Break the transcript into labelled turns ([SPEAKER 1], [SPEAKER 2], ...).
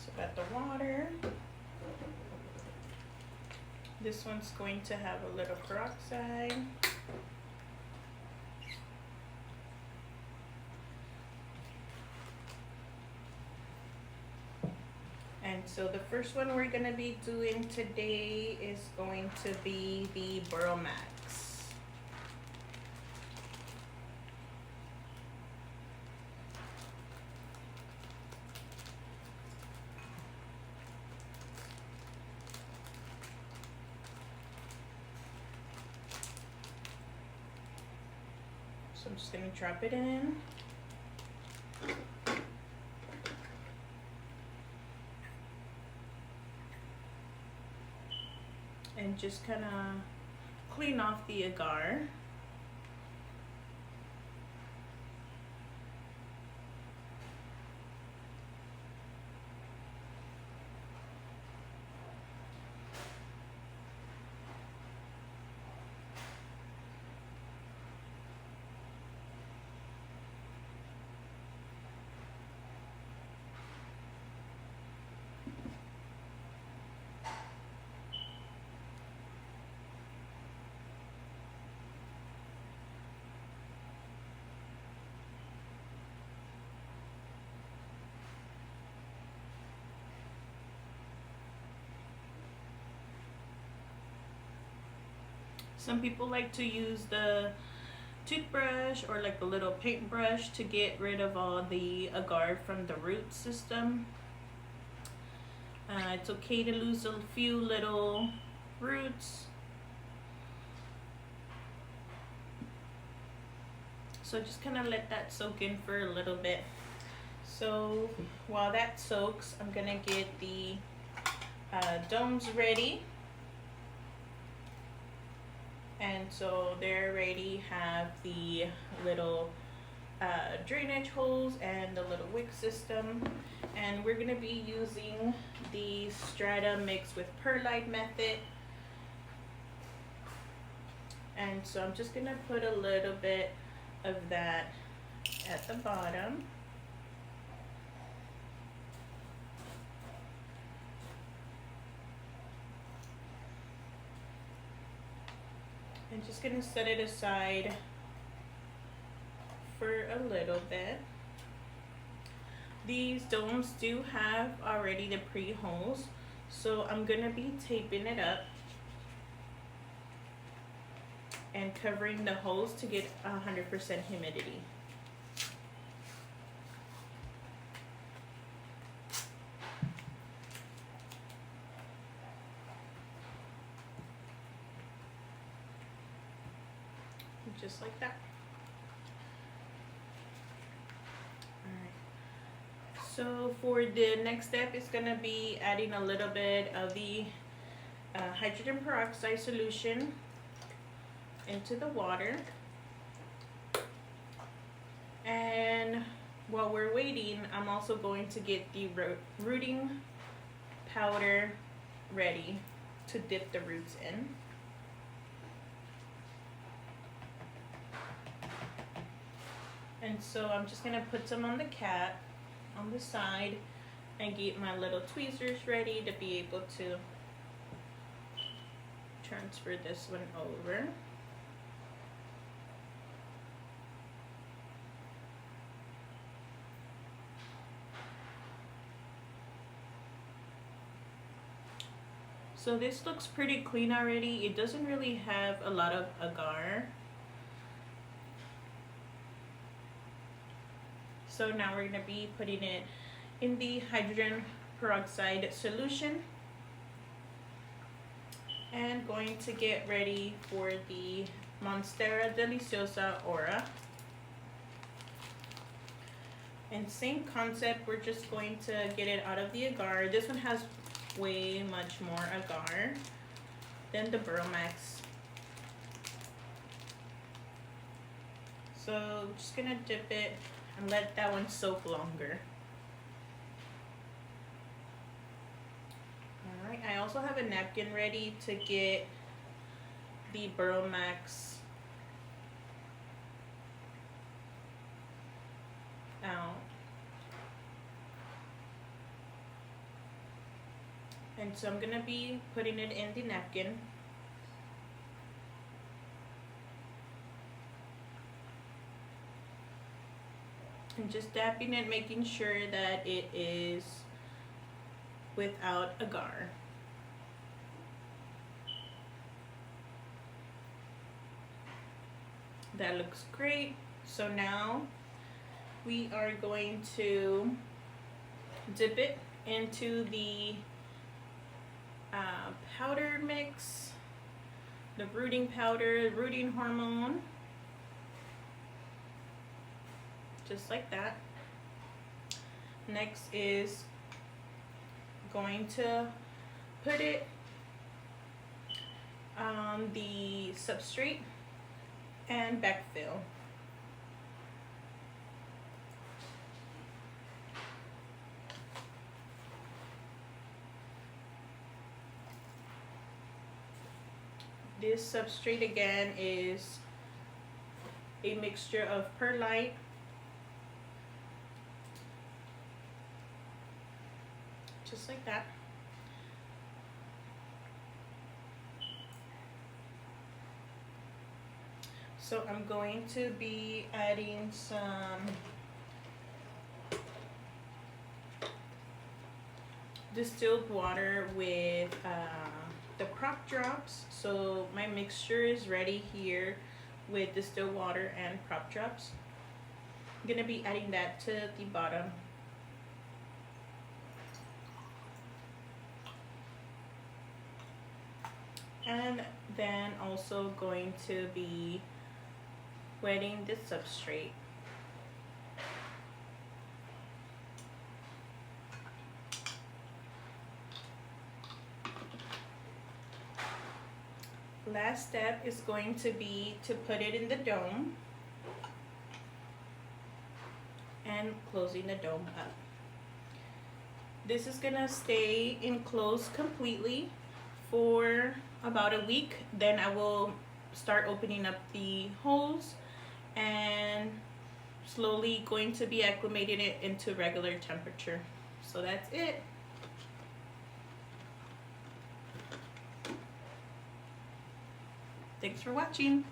[SPEAKER 1] So got the water. This one's going to have a little peroxide. And so the first one we're going to be doing today is going to be the Max. So I'm just going to drop it in. And just kind of clean off the agar. Some people like to use the toothbrush or like the little paintbrush to get rid of all the agar from the root system. It's okay to lose a few little roots. So just kind of let that soak in for a little bit. So while that soaks, I'm gonna get the domes ready. And so they already have the little drainage holes and the little wick system. And we're gonna be using the strata mixed with perlite method. And so I'm just gonna put a little bit of that at the bottom. And just gonna set it aside for a little bit. These domes do have already the pre-holes, so I'm gonna be taping it up and covering the holes to get 100% humidity. Just like that. Alright. So for the next step, it's going to be adding a little bit of the hydrogen peroxide solution into the water. And while we're waiting, I'm also going to get the rooting powder ready to dip the roots in. And so I'm just gonna put some on the cap on the side and get my little tweezers ready to be able to transfer this one over. So this looks pretty clean already. It doesn't really have a lot of agar. So now we're going to be putting it in the hydrogen peroxide solution and going to get ready for the Monstera Deliciosa Aura. And same concept, we're just going to get it out of the agar. This one has way much more agar than the Max. So I'm just going to dip it and let that one soak longer. Alright, I also have a napkin ready to get the Max out. And so I'm gonna be putting it in the napkin. And just dabbing it, making sure that it is without agar. That looks great. So now we are going to dip it into the powder mix, the rooting powder, rooting hormone, just like that. Next is going to put it on the substrate and backfill. This substrate again is a mixture of perlite, just like that. So I'm going to be adding some distilled water with the crop drops. So my mixture is ready here with distilled water and crop drops. I'm gonna be adding that to the bottom. And then also going to be wetting the substrate. Last step is going to be to put it in the dome and closing the dome up. This is gonna stay enclosed completely for about a week. Then I will start opening up the holes and slowly going to be acclimating it into regular temperature. So that's it. Thanks for watching.